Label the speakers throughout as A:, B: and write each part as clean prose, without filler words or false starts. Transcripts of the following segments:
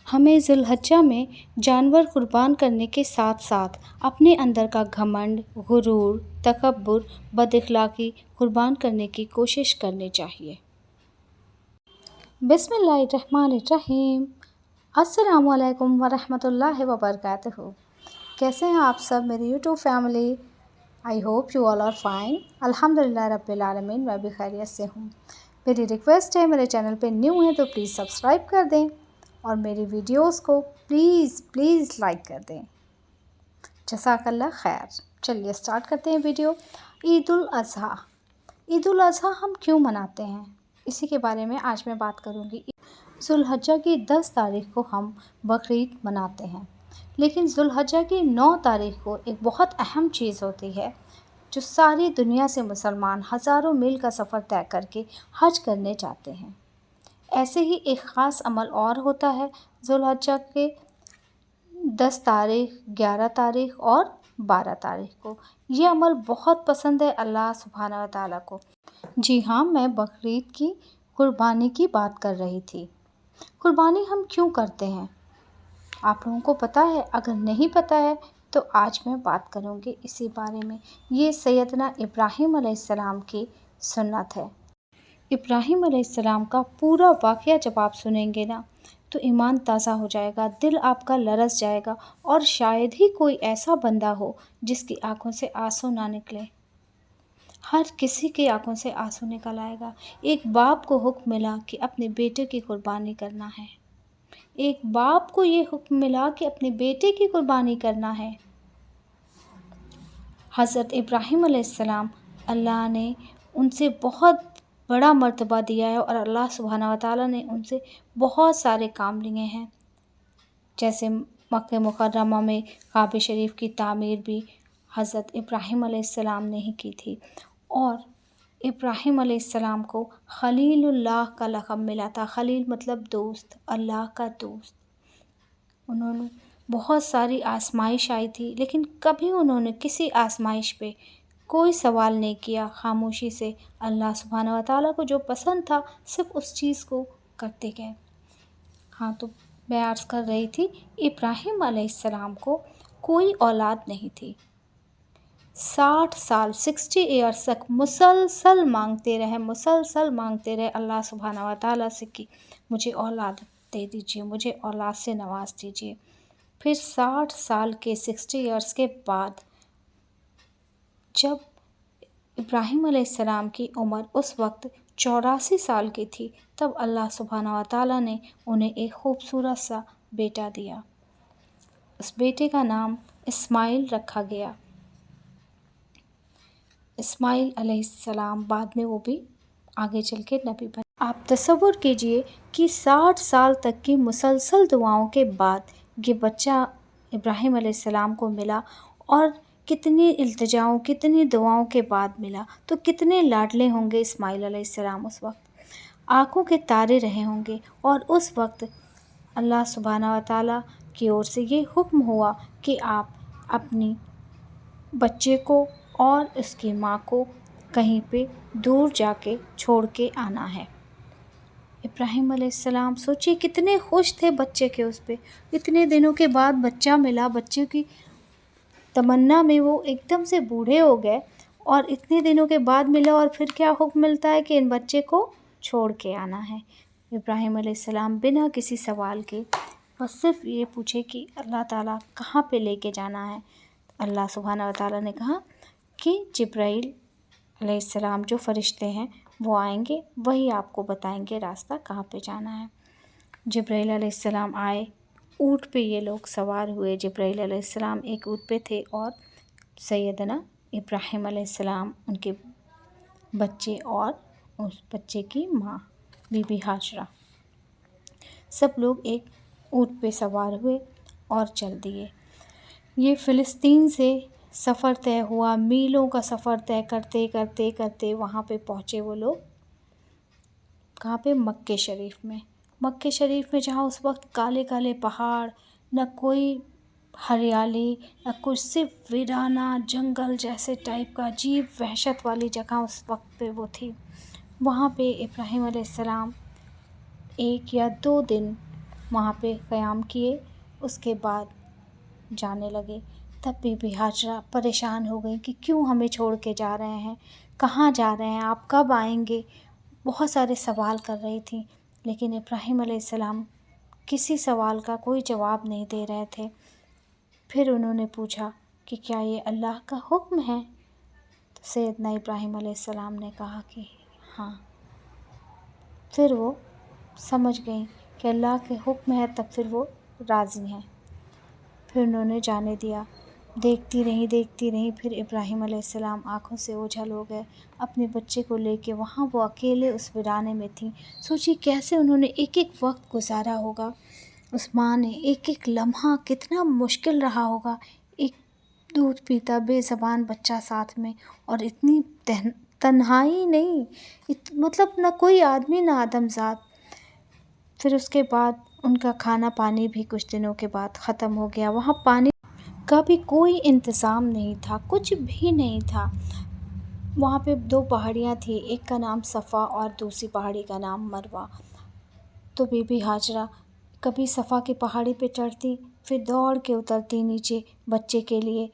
A: ہمیں ذوالحجہ میں جانور قربان کرنے کے ساتھ ساتھ اپنے اندر کا گھمنڈ، غرور، تکبر، بد اخلاقی قربان کرنے کی کوشش کرنی چاہیے۔ بسم اللہ الرحمن الرحیم۔ السلام علیکم ورحمۃ اللہ وبرکاتہ۔ کیسے ہیں آپ سب میری YouTube family? I hope you all are fine. الحمدللہ رب العالمین، میں بھی خیریت سے ہوں۔ میری ریکویسٹ ہے، میرے چینل پہ نیو ہیں تو پلیز سبسکرائب کر دیں اور میری ویڈیوز کو پلیز لائک کر دیں۔ جزاک اللہ خیر۔ چلیے سٹارٹ کرتے ہیں ویڈیو۔ عید الاضحیٰ۔ عید الاضحیٰ ہم کیوں مناتے ہیں، اسی کے بارے میں آج میں بات کروں گی۔ ذوالحجہ کی 10 تاریخ کو ہم بقرعید مناتے ہیں، لیکن ذوالحجہ کی 9 تاریخ کو ایک بہت اہم چیز ہوتی ہے جو ساری دنیا سے مسلمان ہزاروں میل کا سفر طے کر کے حج کرنے جاتے ہیں۔ ایسے ہی ایک خاص عمل اور ہوتا ہے ذوالحجہ کے 10 تاریخ، 11 تاریخ اور 12 تاریخ کو۔ یہ عمل بہت پسند ہے اللہ سبحانہ و تعالیٰ کو۔ جی ہاں، میں بقرعید کی قربانی کی بات کر رہی تھی۔ قربانی ہم کیوں کرتے ہیں آپ لوگوں کو پتہ ہے؟ اگر نہیں پتہ ہے تو آج میں بات کروں گی اسی بارے میں۔ یہ سیدنا ابراہیم علیہ السلام کی سنت ہے۔ ابراہیم علیہ السلام کا پورا واقعہ جب آپ سنیں گے نا تو ایمان تازہ ہو جائے گا، دل آپ کا لرز جائے گا، اور شاید ہی کوئی ایسا بندہ ہو جس کی آنکھوں سے آنسو نہ نکلے۔ ہر کسی کی آنکھوں سے آنسو نکل آئے گا۔ ایک باپ کو حکم ملا کہ اپنے بیٹے کی قربانی کرنا ہے۔ ایک باپ کو یہ حکم ملا کہ اپنے بیٹے کی قربانی کرنا ہے۔ حضرت ابراہیم علیہ السلام، اللہ نے ان سے بہت بڑا مرتبہ دیا ہے، اور اللہ سبحانہ و تعالیٰ نے ان سے بہت سارے کام لیے ہیں، جیسے مکہ مکرمہ میں کعبہ شریف کی تعمیر بھی حضرت ابراہیم علیہ السلام نے ہی کی تھی، اور ابراہیم علیہ السلام کو خلیل اللہ کا لقب ملا تھا۔ خلیل مطلب دوست، اللہ کا دوست۔ انہوں نے بہت ساری آزمائش آئی تھی، لیکن کبھی انہوں نے کسی آزمائش پہ کوئی سوال نہیں کیا، خاموشی سے اللہ سبحانہ و تعالیٰ کو جو پسند تھا صرف اس چیز کو کرتے گئے۔ ہاں، تو میں عرض کر رہی تھی ابراہیم علیہ السلام کو کوئی اولاد نہیں تھی۔ 60 سال 60 ایئرس تک مسلسل مانگتے رہے اللہ سبحانہ و تعالیٰ سے کہ مجھے اولاد دے دیجیے، مجھے اولاد سے نواز دیجیے۔ پھر 60 سال کے 60 ایئرس کے بعد جب ابراہیم علیہ السلام کی عمر اس وقت 84 سال کی تھی، تب اللہ سبحانہ و تعالیٰ نے انہیں ایک خوبصورت سا بیٹا دیا۔ اس بیٹے کا نام اسماعیل رکھا گیا۔ اسماعیل علیہ السلام بعد میں وہ بھی آگے چل کے نبی بنے۔ آپ تصور کیجئے کہ 60 سال تک کی مسلسل دعاؤں کے بعد یہ بچہ ابراہیم علیہ السلام کو ملا، اور کتنی التجاؤں، کتنی دعاؤں کے بعد ملا، تو کتنے لاڈلے ہوں گے اسماعیل علیہ السلام اس وقت، آنکھوں کے تارے رہے ہوں گے۔ اور اس وقت اللہ سبحانہ و تعالیٰ کی اور سے یہ حکم ہوا کہ آپ اپنی بچے کو اور اس کی ماں کو کہیں پہ دور جا کے چھوڑ کے آنا ہے۔ ابراہیم علیہ السلام سوچیے کتنے خوش تھے بچے کے، اس پہ اتنے دنوں کے بعد بچہ ملا، بچے کی تمنا میں وہ ایک دم سے بوڑھے ہو گئے، اور اتنے دنوں کے بعد ملا، اور پھر کیا حکم ملتا ہے کہ ان بچے کو چھوڑ کے آنا ہے۔ ابراہیم علیہ السلام بنا کسی سوال کے بس صرف یہ پوچھے کہ اللہ تعالیٰ کہاں پہ لے کے جانا ہے۔ اللہ سبحانہ و تعالیٰ نے کہا کہ جبرائیل علیہ السلام جو فرشتے ہیں وہ آئیں گے، وہی آپ کو بتائیں گے راستہ کہاں پہ جانا ہے۔ جبرائیل علیہ السلام آئے، اونٹ پہ یہ لوگ سوار ہوئے۔ جبرائیل علیہ السلام ایک اونٹ پہ تھے، اور سیدنا ابراہیم علیہ السلام، ان کے بچے اور اس بچے کی ماں بی بی ہاجرہ، سب لوگ ایک اونٹ پہ سوار ہوئے اور چل دیے۔ یہ فلسطین سے سفر طے ہوا، میلوں کا سفر طے کرتے کرتے کرتے وہاں پہ پہنچے وہ لوگ، کہاں پہ؟ مکہ شریف میں۔ مکہ شریف میں جہاں اس وقت کالے کالے پہاڑ، نہ کوئی ہریالی، نہ کچھ، صرف ویرانہ جنگل جیسے ٹائپ کا عجیب وحشت والی جگہ اس وقت پہ وہ تھی۔ وہاں پہ ابراہیم علیہ السلام 1 یا 2 دن وہاں پہ قیام کیے، اس کے بعد جانے لگے۔ تب بی بی ہاجرہ پریشان ہو گئی کہ کیوں ہمیں چھوڑ کے جا رہے ہیں، کہاں جا رہے ہیں، آپ کب آئیں گے؟ بہت سارے سوال کر رہی تھیں، لیکن ابراہیم علیہ السلام کسی سوال کا کوئی جواب نہیں دے رہے تھے۔ پھر انہوں نے پوچھا کہ کیا یہ اللہ کا حکم ہے؟ تو سیدنا ابراہیم علیہ السلام نے کہا کہ ہاں۔ پھر وہ سمجھ گئیں کہ اللہ کے حکم ہے، تب پھر وہ راضی ہیں۔ پھر انہوں نے جانے دیا۔ دیکھتی رہیں، پھر ابراہیم علیہ السلام آنکھوں سے اوجھل ہو گئے۔ اپنے بچے کو لے کے وہاں وہ اکیلے اس ویرانے میں تھیں۔ سوچی کیسے انہوں نے ایک ایک وقت گزارا ہوگا، اس ماں نے ایک ایک لمحہ کتنا مشکل رہا ہوگا، ایک دودھ پیتا بے زبان بچہ ساتھ میں، اور اتنی تنہائی نہیں، مطلب نہ کوئی آدمی نہ آدمزاد۔ پھر اس کے بعد ان کا کھانا پانی بھی کچھ دنوں کے بعد ختم ہو گیا۔ وہاں پانی کا بھی کوئی انتظام نہیں تھا، کچھ بھی نہیں تھا۔ وہاں پہ 2 پہاڑیاں تھیں، ایک کا نام صفا اور دوسری پہاڑی کا نام مروہ۔ تو بی بی ہاجرہ کبھی صفا کی پہاڑی پہ چڑھتی، پھر دوڑ کے اترتی نیچے بچے کے لیے،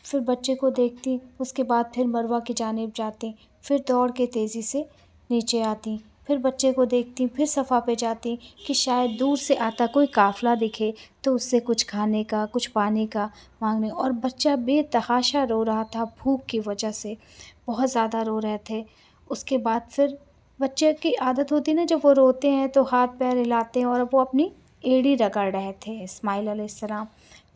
A: پھر بچے کو دیکھتی، اس کے بعد پھر مروہ کی جانب جاتی، پھر دوڑ کے تیزی سے نیچے آتی، پھر بچے کو دیکھتی، پھر صفا پہ جاتی کہ شاید دور سے آتا کوئی قافلہ دکھے تو اس سے کچھ کھانے کا کچھ پانی کا مانگنے۔ اور بچہ بے تحاشا رو رہا تھا بھوک کی وجہ سے، بہت زیادہ رو رہے تھے۔ اس کے بعد پھر بچے کی عادت ہوتی نا، جب وہ روتے ہیں تو ہاتھ پیر ہلاتے ہیں، اور وہ اپنی ایڑی رگڑ رہے تھے اسماعیل علیہ السلام۔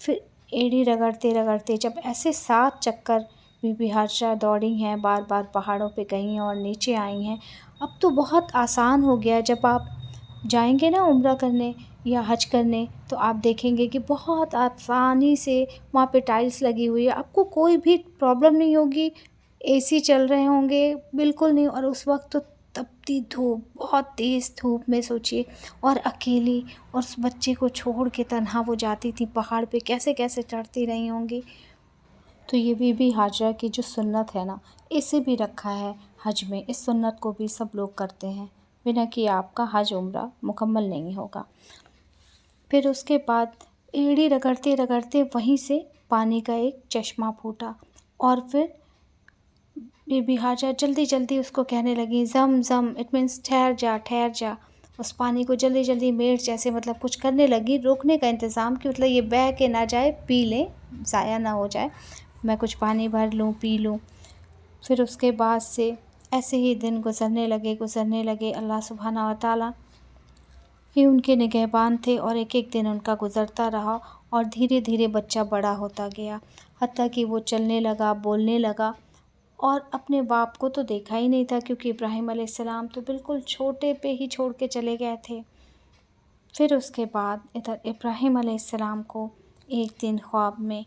A: پھر ایڑی رگڑتے جب ایسے 7 چکر بی بی ہاجرہ دوڑی ہیں، بار بار پہاڑوں پہ گئی ہیں اور نیچے آئی ہیں۔ اب تو بہت آسان ہو گیا، جب آپ جائیں گے نا عمرہ کرنے یا حج کرنے تو آپ دیکھیں گے کہ بہت آسانی سے وہاں پہ ٹائلس لگی ہوئی ہے، آپ کو کوئی بھی پرابلم نہیں ہوگی، اے سی چل رہے ہوں گے، بالکل نہیں۔ اور اس وقت تو تپتی دھوپ، بہت تیز دھوپ میں سوچیے، اور اکیلی، اور اس بچے کو چھوڑ کے تنہا وہ جاتی تھی پہاڑ پہ، کیسے کیسے چڑھتی رہی ہوں گی۔ تو یہ بی بی ہاجرہ کی جو سنت ہے نا، اسے بھی رکھا ہے حج میں، اس سنت کو بھی سب لوگ کرتے ہیں، بنا کہ آپ کا حج عمرہ مکمل نہیں ہوگا۔ پھر اس کے بعد ایڑی رگڑتے وہیں سے پانی کا ایک چشمہ پھوٹا، اور پھر بی بی ہاجرہ جلدی جلدی اس کو کہنے لگی زم زم، اٹ مینس ٹھہر جا۔ اس پانی کو جلدی جلدی میڈ جیسے مطلب کچھ کرنے لگی، روکنے کا انتظام، کہ مطلب یہ بہہ کے نہ جائے، پی لیں، ضائع نہ ہو جائے، میں کچھ پانی بھر لوں، پی لوں۔ پھر اس کے بعد سے ایسے ہی دن گزرنے لگے۔ اللہ سبحانہ و تعالیٰ ہی ان کے نگہبان تھے، اور ایک ایک دن ان کا گزرتا رہا، اور دھیرے دھیرے بچہ بڑا ہوتا گیا، حتیٰ کہ وہ چلنے لگا، بولنے لگا۔ اور اپنے باپ کو تو دیکھا ہی نہیں تھا، کیونکہ ابراہیم علیہ السلام تو بالکل چھوٹے پہ ہی چھوڑ کے چلے گئے تھے۔ پھر اس کے بعد ادھر ابراہیم علیہ السلام کو ایک دن خواب میں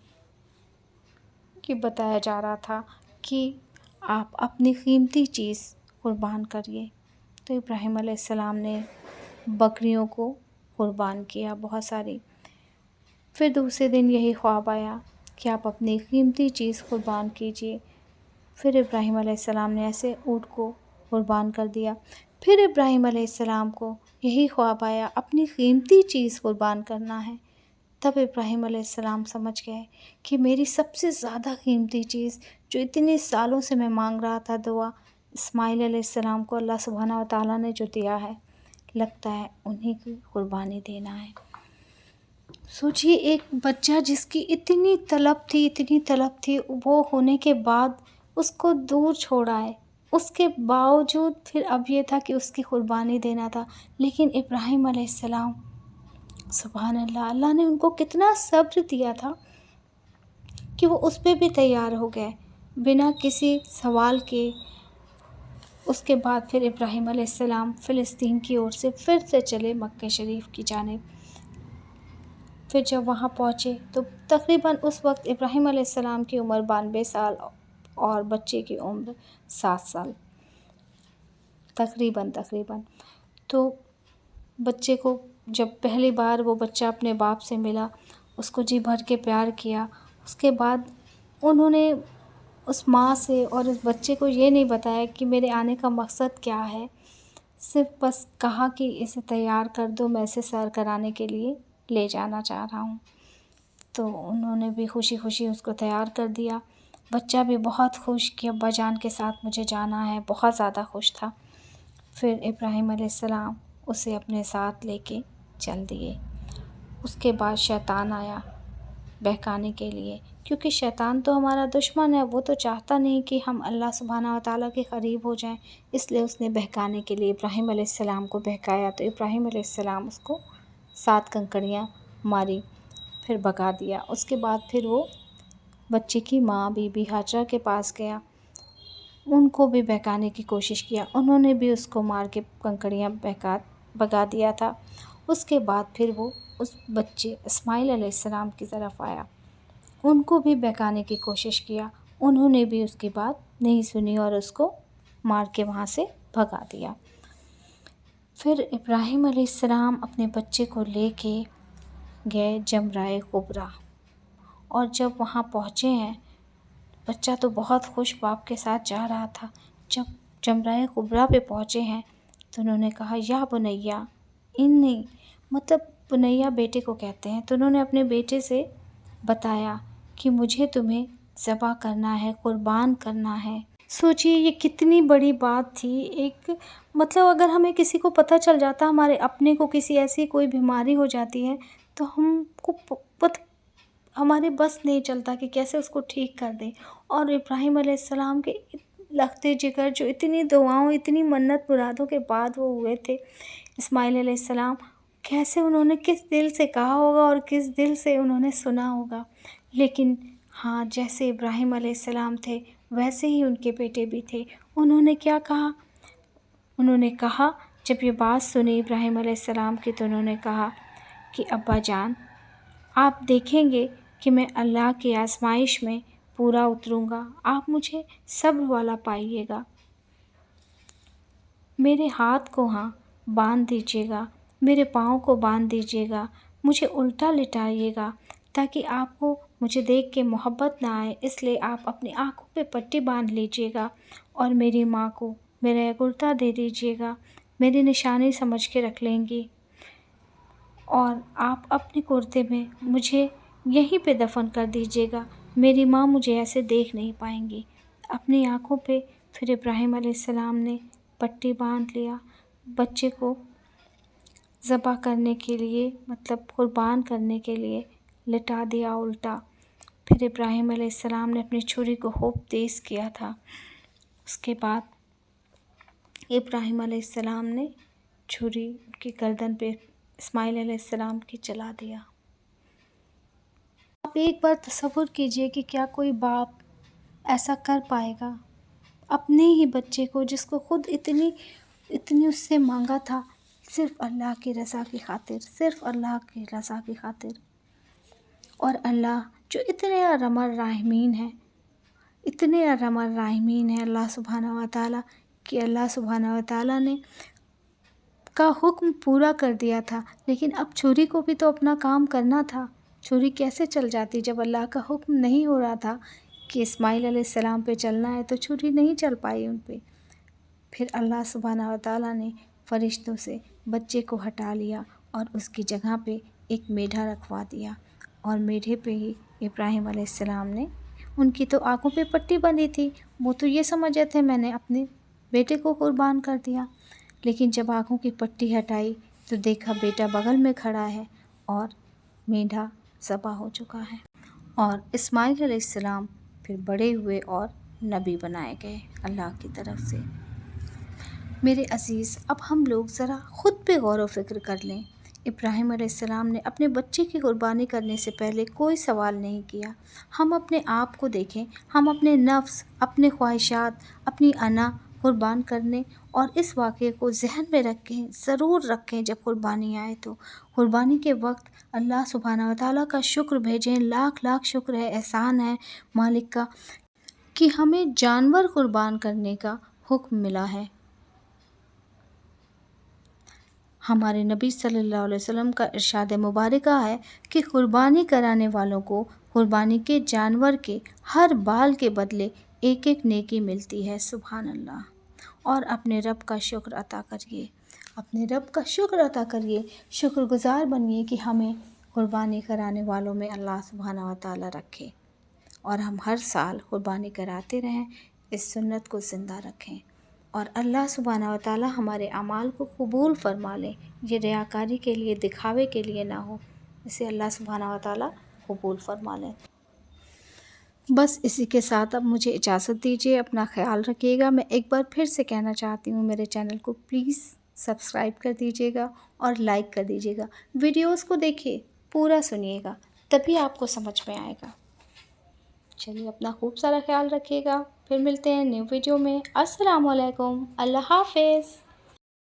A: کہ بتایا جا رہا تھا کہ آپ اپنی قیمتی چیز قربان کریے۔ تو ابراہیم علیہ السلام نے بکریوں کو قربان کیا، بہت ساری۔ پھر دوسرے دن یہی خواب آیا کہ آپ اپنی قیمتی چیز قربان کیجیے۔ پھر ابراہیم علیہ السلام نے ایسے اونٹ کو قربان کر دیا۔ پھر ابراہیم علیہ السلام کو یہی خواب آیا، اپنی قیمتی چیز قربان کرنا ہے۔ تب ابراہیم علیہ السلام سمجھ گئے کہ میری سب سے زیادہ قیمتی چیز، جو اتنے سالوں سے میں مانگ رہا تھا دعا، اسماعیل علیہ السلام کو اللہ سبحانہ و تعالیٰ نے جو دیا ہے، لگتا ہے انہی کی قربانی دینا ہے۔ سوچیے ایک بچہ جس کی اتنی طلب تھی، وہ ہونے کے بعد اس کو دور چھوڑا ہے، اس کے باوجود پھر اب یہ تھا کہ اس کی قربانی دینا تھا۔ لیکن ابراہیم علیہ السلام، سبحان اللہ، اللہ نے ان کو کتنا صبر دیا تھا کہ وہ اس پہ بھی تیار ہو گئے بنا کسی سوال کے۔ اس کے بعد پھر ابراہیم علیہ السلام فلسطین کی اور سے پھر سے چلے مکہ شریف کی جانب۔ پھر جب وہاں پہنچے تو تقریباً اس وقت ابراہیم علیہ السلام کی عمر 92 سال اور بچے کی عمر 7 سال تقریباً۔ تو بچے کو جب پہلی بار وہ بچہ اپنے باپ سے ملا، اس کو جی بھر کے پیار کیا۔ اس کے بعد انہوں نے اس ماں سے اور اس بچے کو یہ نہیں بتایا کہ میرے آنے کا مقصد کیا ہے، صرف بس کہا کہ اسے تیار کر دو، میں اسے سیر کرانے کے لیے لے جانا چاہ رہا ہوں۔ تو انہوں نے بھی خوشی خوشی اس کو تیار کر دیا۔ بچہ بھی بہت خوش کہ ابا جان کے ساتھ مجھے جانا ہے، بہت زیادہ خوش تھا۔ پھر ابراہیم علیہ السلام اسے اپنے ساتھ لے کے چل دیے۔ اس کے بعد شیطان آیا بہکانے کے لیے، کیونکہ شیطان تو ہمارا دشمن ہے، وہ تو چاہتا نہیں کہ ہم اللہ سبحانہ وتعالیٰ کے قریب ہو جائیں، اس لیے اس نے بہکانے کے لیے ابراہیم علیہ السلام کو بہکایا۔ تو ابراہیم علیہ السلام اس کو 7 کنکریاں ماری، پھر بھگا دیا۔ اس کے بعد پھر وہ بچے کی ماں بی بی ہاجرہ کے پاس گیا، ان کو بھی بہکانے کی کوشش کیا، انہوں نے بھی اس کو مار کے کنکریاں بھگا دیا تھا۔ اس کے بعد پھر وہ اس بچے اسماعیل علیہ السلام کی طرف آیا، ان کو بھی بہکانے کی کوشش کیا، انہوں نے بھی اس کی بات نہیں سنی اور اس کو مار کے وہاں سے بھگا دیا۔ پھر ابراہیم علیہ السلام اپنے بچے کو لے کے گئے جمرۂ کبریٰ، اور جب وہاں پہنچے ہیں، بچہ تو بہت خوش باپ کے ساتھ جا رہا تھا۔ جب جمرۂ کبریٰ پہ پہنچے ہیں تو انہوں نے کہا یا بنیا انی، مطلب بنیا بیٹے کو کہتے ہیں، تو انہوں نے اپنے بیٹے سے بتایا کہ مجھے تمہیں ذبح کرنا ہے، قربان کرنا ہے۔ سوچئے یہ کتنی بڑی بات تھی۔ ایک مطلب اگر ہمیں کسی کو پتہ چل جاتا، ہمارے اپنے کو کسی ایسی کوئی بیماری ہو جاتی ہے تو ہم کو ہمارے بس نہیں چلتا کہ کیسے اس کو ٹھیک کر دیں، اور ابراہیم علیہ السلام کے لختے جگر جو اتنی دعاؤں، اتنی منت مرادوں کے بعد وہ ہوئے تھے، اسماعیل علیہ السلام، کیسے انہوں نے کس دل سے کہا ہوگا اور کس دل سے انہوں نے سنا ہوگا۔ لیکن ہاں، جیسے ابراہیم علیہ السلام تھے ویسے ہی ان کے بیٹے بھی تھے۔ انہوں نے کیا کہا؟ انہوں نے کہا، جب یہ بات سنی ابراہیم علیہ السلام کی، تو انہوں نے کہا کہ ابا جان، آپ دیکھیں گے کہ میں اللہ کی آزمائش میں پورا اتروں گا، آپ مجھے صبر والا پائیے گا، میرے ہاتھ کو باندھ دیجیے گا، میرے پاؤں کو باندھ دیجیے گا، مجھے الٹا لٹائیے گا، تاکہ آپ کو مجھے دیکھ کے محبت نہ آئے، اس لیے آپ اپنی آنکھوں پہ پٹی باندھ لیجیے گا، اور میری ماں کو میرا ایک الٹا دے دیجیے گا، میری نشانی سمجھ کے رکھ لیں گی، اور آپ اپنے کرتے میں مجھے یہیں پہ دفن کر دیجیے گا، میری ماں مجھے ایسے دیکھ نہیں پائیں گی۔ اپنی آنکھوں پہ پھر ابراہیم علیہ السلام نے پٹی باندھ لیا، بچے کو ذبح کرنے کے لیے، مطلب قربان کرنے کے لیے لٹا دیا الٹا۔ پھر ابراہیم علیہ السلام نے اپنی چھری کو خوب تیز کیا تھا۔ اس کے بعد ابراہیم علیہ السلام نے چھری ان کی گردن پہ اسماعیل علیہ السلام کی چلا دیا۔ آپ ایک بار تصور کیجئے کہ کیا کوئی باپ ایسا کر پائے گا اپنے ہی بچے کو، جس کو خود اتنی اس سے مانگا تھا، صرف اللہ کی رضا کی خاطر، صرف اللہ کی رضا کی خاطر۔ اور اللہ جو اتنے ارحم الراحمین ہیں، اتنے ارحم الراحمین ہیں اللہ سبحانہ وتعالیٰ، کہ اللہ سبحانہ وتعالیٰ نے کا حکم پورا کر دیا تھا، لیکن اب چھری کو بھی تو اپنا کام کرنا تھا۔ چھری کیسے چل جاتی جب اللہ کا حکم نہیں ہو رہا تھا کہ اسماعیل علیہ السلام پہ چلنا ہے، تو چھری نہیں چل پائی ان پہ۔ پھر اللہ سبحانہ وتعالیٰ نے فرشتوں سے بچے کو ہٹا لیا اور اس کی جگہ پہ ایک میڈھا رکھوا دیا، اور میڈھے پہ ہی ابراہیم علیہ السلام نے، ان کی تو آنکھوں پہ پٹی بندھی تھی، وہ تو یہ سمجھ رہے تھے میں نے اپنے بیٹے کو قربان کر دیا، لیکن جب آنکھوں کی پٹی ہٹائی تو دیکھا بیٹا بغل میں کھڑا ہے اور میڈھا ذبح ہو چکا ہے۔ اور اسماعیل علیہ السلام پھر بڑے ہوئے اور نبی بنائے گئے اللہ کی طرف سے۔ میرے عزیز، اب ہم لوگ ذرا خود پہ غور و فکر کر لیں۔ ابراہیم علیہ السلام نے اپنے بچے کی قربانی کرنے سے پہلے کوئی سوال نہیں کیا۔ ہم اپنے آپ کو دیکھیں، ہم اپنے نفس، اپنے خواہشات، اپنی انا قربان کرنے، اور اس واقعے کو ذہن میں رکھیں، ضرور رکھیں، جب قربانی آئے تو قربانی کے وقت اللہ سبحانہ وتعالیٰ کا شکر بھیجیں، لاکھ لاکھ شکر ہے، احسان ہے مالک کا کہ ہمیں جانور قربان کرنے کا حکم ملا ہے۔ ہمارے نبی صلی اللہ علیہ وسلم کا ارشاد مبارکہ ہے کہ قربانی کرانے والوں کو قربانی کے جانور کے ہر بال کے بدلے ایک ایک نیکی ملتی ہے۔ سبحان اللہ۔ اور اپنے رب کا شکر ادا کریے، اپنے رب کا شکر ادا کریے، شکر گزار بنیے کہ ہمیں قربانی کرانے والوں میں اللہ سبحانہ و تعالیٰ رکھے، اور ہم ہر سال قربانی کراتے رہیں، اس سنت کو زندہ رکھیں، اور اللہ سبحانہ و تعالیٰ ہمارے اعمال کو قبول فرما لیں۔ یہ ریاکاری کے لیے، دکھاوے کے لیے نہ ہو، اسے اللہ سبحانہ و تعالیٰ قبول فرما لیں۔ بس اسی کے ساتھ اب مجھے اجازت دیجیے، اپنا خیال رکھیے گا۔ میں ایک بار پھر سے کہنا چاہتی ہوں، میرے چینل کو پلیز سبسکرائب کر دیجیے گا اور لائک کر دیجیے گا، ویڈیوز کو دیکھیے، پورا سنیے گا، تبھی آپ کو سمجھ میں آئے گا۔ چلیے اپنا خوب سارا خیال رکھیے گا، پھر ملتے ہیں نیو ویڈیو میں۔ السلام علیکم، اللہ حافظ۔